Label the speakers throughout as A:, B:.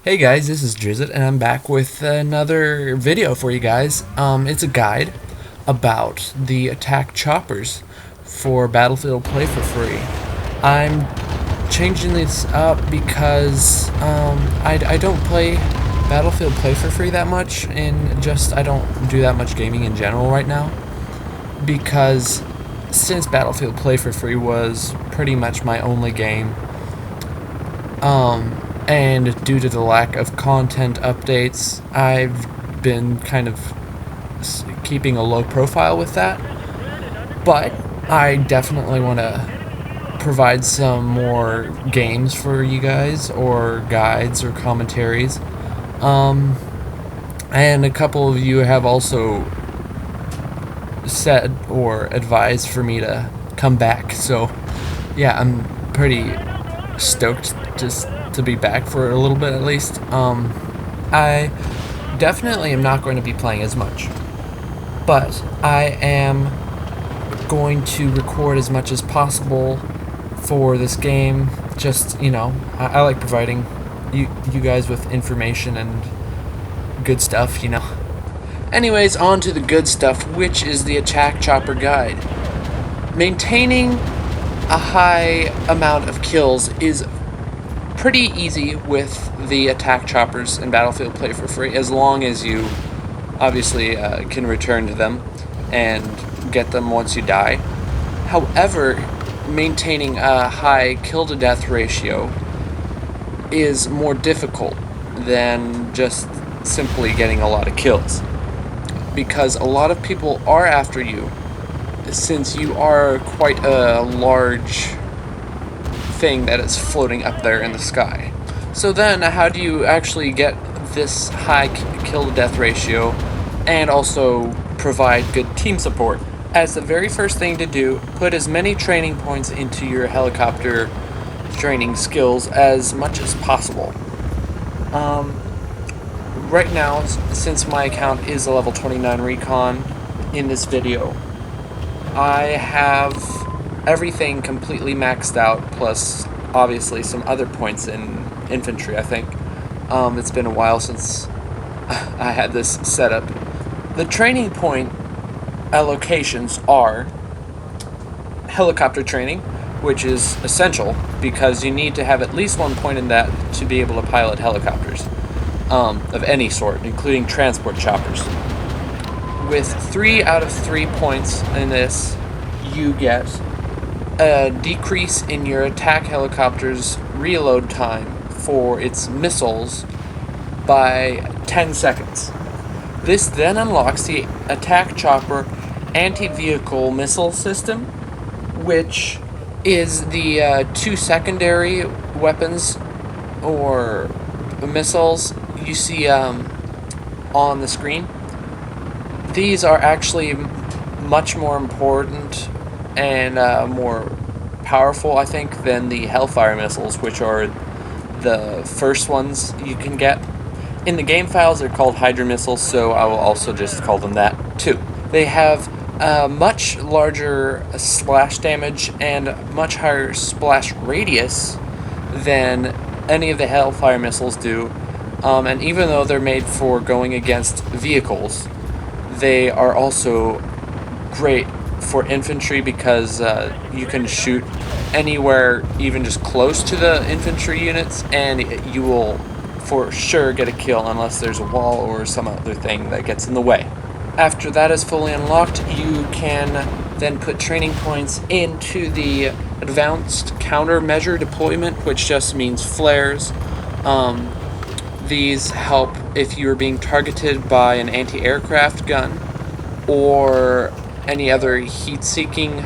A: Hey guys, this is Drizzt, and I'm back with another video for you guys. It's a guide about the attack choppers for Battlefield Play4Free. I'm changing this up because I don't play Battlefield Play4Free that much, and just I don't do that much gaming in general right now. Because since Battlefield Play4Free was pretty much my only game, and due to the lack of content updates, I've been kind of keeping a low profile with that. But I definitely want to provide some more games for you guys, or guides, or commentaries. And a couple of you have also said or advised for me to come back. So, yeah, I'm pretty stoked just to be back for a little bit at least. I definitely am not going to be playing as much, but I am going to record as much as possible for this game. Just, I like providing you guys with information and good stuff, Anyways, on to the good stuff, which is the attack chopper guide. Maintaining a high amount of kills is pretty easy with the attack choppers in Battlefield Play4Free, as long as you obviously can return to them and get them once you die. However, maintaining a high kill to death ratio is more difficult than just simply getting a lot of kills, because a lot of people are after you, since you are quite a large thing that is floating up there in the sky. So then, how do you actually get this high kill to death ratio and also provide good team support? As the very first thing to do, put as many training points into your helicopter training skills as much as possible. Right now, since my account is a level 29 recon in this video, I have everything completely maxed out, plus obviously some other points in infantry, I think. It's been a while since I had this set up. The training point allocations are helicopter training, which is essential because you need to have at least 1 point in that to be able to pilot helicopters of any sort, including transport choppers. With 3 out of 3 points in this, you get a decrease in your attack helicopter's reload time for its missiles by 10 seconds. This then unlocks the attack chopper anti-vehicle missile system, which is the 2 secondary weapons or missiles you see on the screen. These are actually much more important and more powerful, I think, than the Hellfire missiles, which are the first ones you can get. In the game files, they're called Hydra missiles, so I will also just call them that too. They have much larger splash damage and much higher splash radius than any of the Hellfire missiles do, and even though they're made for going against vehicles, they are also great for infantry because you can shoot anywhere, even just close to the infantry units, and you will for sure get a kill unless there's a wall or some other thing that gets in the way. After that is fully unlocked, you can then put training points into the advanced countermeasure deployment, which just means flares. These help if you're being targeted by an anti-aircraft gun or any other heat-seeking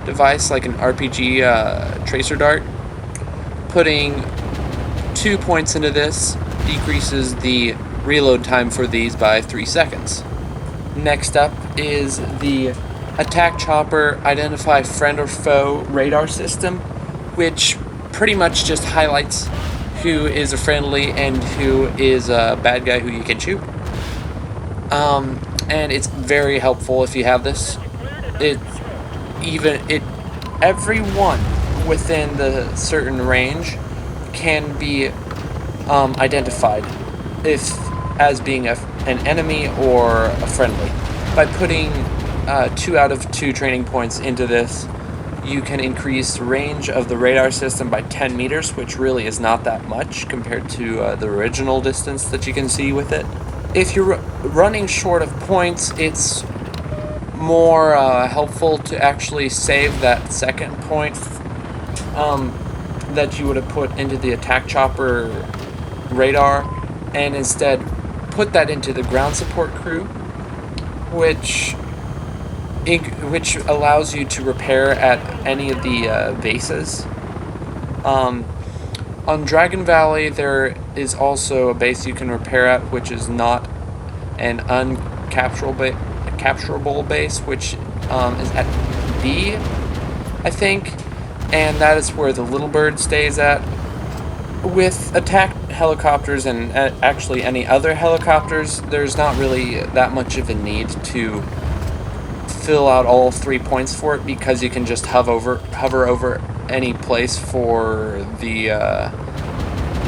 A: device like an RPG tracer dart. Putting 2 points into this decreases the reload time for these by 3 seconds. Next up is the attack chopper identify friend or foe radar system, which pretty much just highlights who is a friendly and who is a bad guy who you can shoot. And it's very helpful if you have this. Everyone within the certain range can be identified if as being an enemy or a friendly. By putting 2 out of 2 training points into this, you can increase the range of the radar system by 10 meters, which really is not that much compared to the original distance that you can see with it. If you're running short of points, it's more helpful to actually save that second point that you would have put into the attack chopper radar, and instead put that into the ground support crew, which allows you to repair at any of the bases. On Dragon Valley, there is also a base you can repair at, which is not an uncapturable base, which is at B, I think, and that is where the Little Bird stays at. With attack helicopters and actually any other helicopters, there's not really that much of a need to fill out all 3 points for it, because you can just hover over any place for the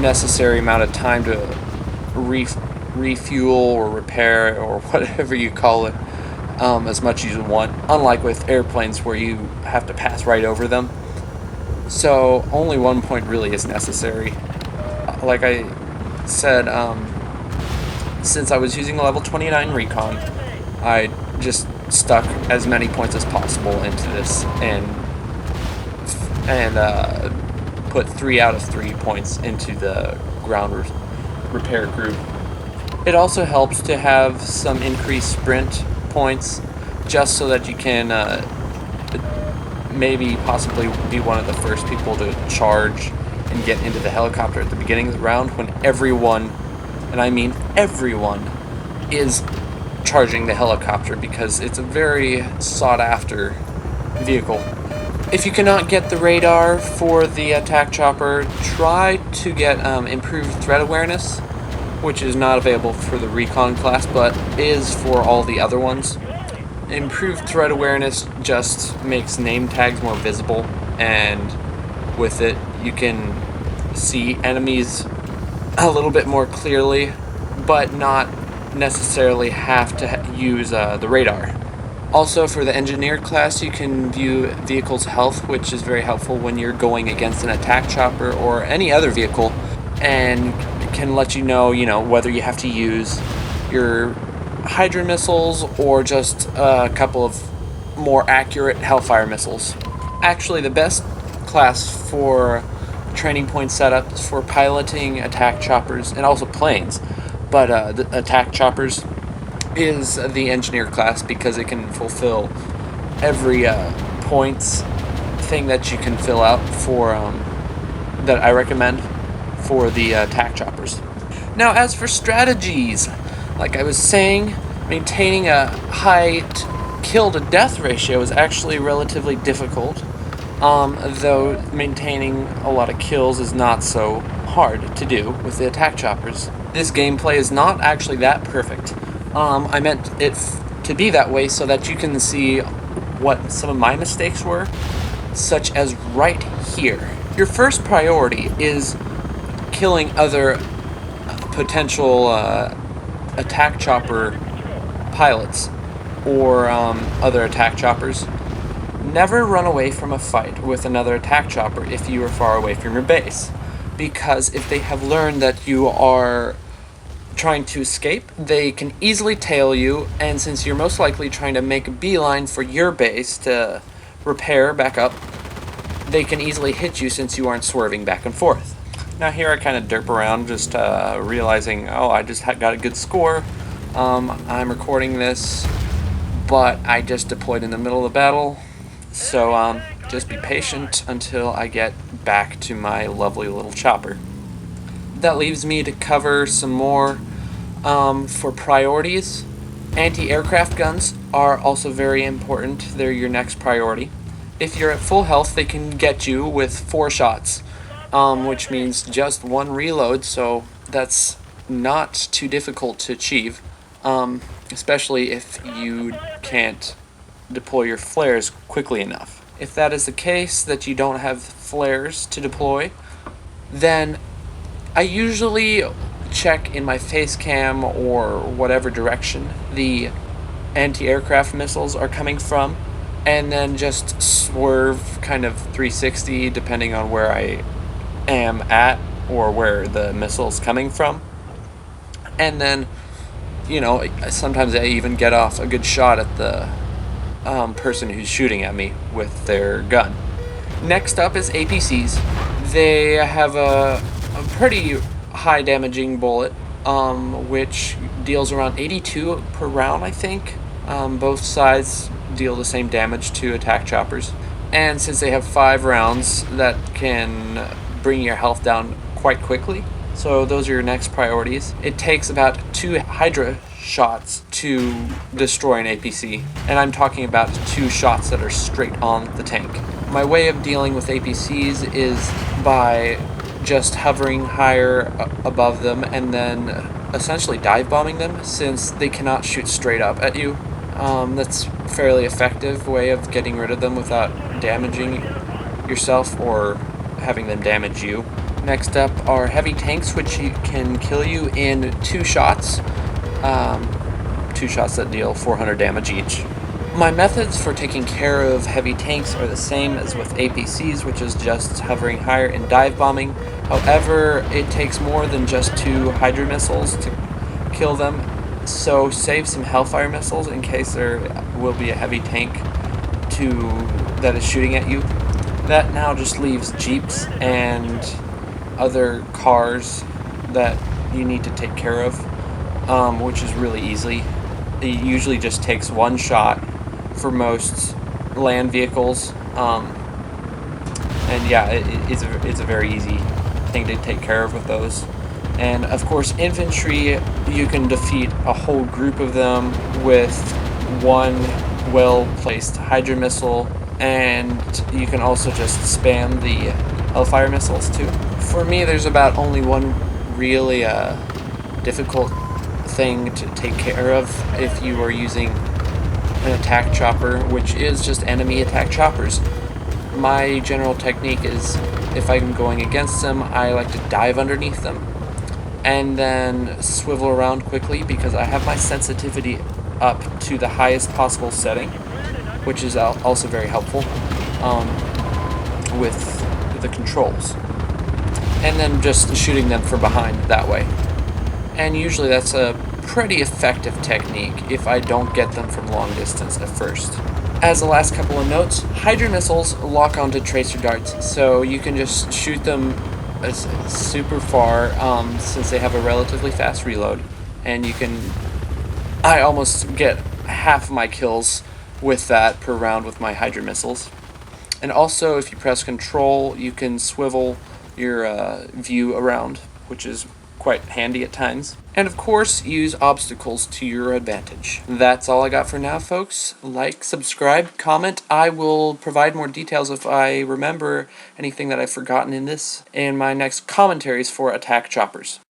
A: necessary amount of time to refuel or repair or whatever you call it, as much as you want, unlike with airplanes where you have to pass right over them. So only 1 point really is necessary. Like I said, since I was using a level 29 recon, I just stuck as many points as possible into this and put 3 out of 3 points into the ground repair group. It also helps to have some increased sprint points, just so that you can maybe possibly be one of the first people to charge and get into the helicopter at the beginning of the round, when everyone, and I mean everyone, is charging the helicopter, because it's a very sought after vehicle. If you cannot get the radar for the attack chopper, try to get improved threat awareness, which is not available for the recon class but is for all the other ones. Improved threat awareness just makes name tags more visible, and with it you can see enemies a little bit more clearly, but not necessarily have to use the radar. Also, for the engineer class, you can view vehicles' health, which is very helpful when you're going against an attack chopper or any other vehicle, and can let you know, whether you have to use your Hydra missiles or just a couple of more accurate Hellfire missiles. Actually, the best class for training point setups for piloting attack choppers, and also planes, but the attack choppers, is the engineer class, because it can fulfill every points thing that you can fill out for that I recommend for the attack choppers. Now, as for strategies, like I was saying, maintaining a high kill to death ratio is actually relatively difficult, though maintaining a lot of kills is not so hard to do with the attack choppers. This gameplay is not actually that perfect. I meant it to be that way so that you can see what some of my mistakes were, such as right here. Your first priority is killing other potential attack chopper pilots or other attack choppers. Never run away from a fight with another attack chopper if you are far away from your base, because if they have learned that you are trying to escape, they can easily tail you, and since you're most likely trying to make a beeline for your base to repair back up, they can easily hit you since you aren't swerving back and forth. Now here I kind of derp around, just realizing, I just got a good score. I'm recording this, but I just deployed in the middle of the battle, so just be patient until I get back to my lovely little chopper. That leaves me to cover some more for priorities. Anti-aircraft guns are also very important. They're your next priority. If you're at full health, they can get you with 4 shots, which means just 1 reload, so that's not too difficult to achieve, especially if you can't deploy your flares quickly enough. If that is the case, that you don't have flares to deploy, then I usually check in my face cam or whatever direction the anti-aircraft missiles are coming from, and then just swerve kind of 360 depending on where I am at or where the missile's coming from. And then, sometimes I even get off a good shot at the person who's shooting at me with their gun. Next up is APCs. They have a pretty high damaging bullet, which deals around 82 per round, I think. Both sides deal the same damage to attack choppers. And since they have 5 rounds, that can bring your health down quite quickly. So those are your next priorities. It takes about 2 Hydra shots to destroy an APC, and I'm talking about 2 shots that are straight on the tank. My way of dealing with APCs is by just hovering higher above them and then essentially dive bombing them, since they cannot shoot straight up at you. That's a fairly effective way of getting rid of them without damaging yourself or having them damage you. Next up are heavy tanks, which can kill you in 2 shots. 2 shots that deal 400 damage each. My methods for taking care of heavy tanks are the same as with APCs, which is just hovering higher and dive bombing. However, it takes more than just 2 Hydra missiles to kill them, so save some Hellfire missiles in case there will be a heavy tank that is shooting at you. That now just leaves jeeps and other cars that you need to take care of, which is really easy. It usually just takes 1 shot for most land vehicles, and yeah, it's a very easy thing to take care of with those. And of course, infantry, you can defeat a whole group of them with 1 well-placed Hydra missile, and you can also just spam the Hellfire missiles too. For me, there's about only one really difficult thing to take care of if you are using an attack chopper, which is just enemy attack choppers. My general technique is, if I'm going against them, I like to dive underneath them and then swivel around quickly, because I have my sensitivity up to the highest possible setting, which is also very helpful with the controls. And then just shooting them from behind that way. And usually that's a pretty effective technique if I don't get them from long distance at first. As the last couple of notes, Hydra missiles lock onto tracer darts, so you can just shoot them super far, since they have a relatively fast reload. And I almost get half of my kills with that per round with my Hydra missiles. And also, if you press Control, you can swivel your view around, which is quite handy at times. And of course, use obstacles to your advantage. That's all I got for now, folks. Like, subscribe, comment. I will provide more details if I remember anything that I've forgotten in my next commentaries for attack choppers.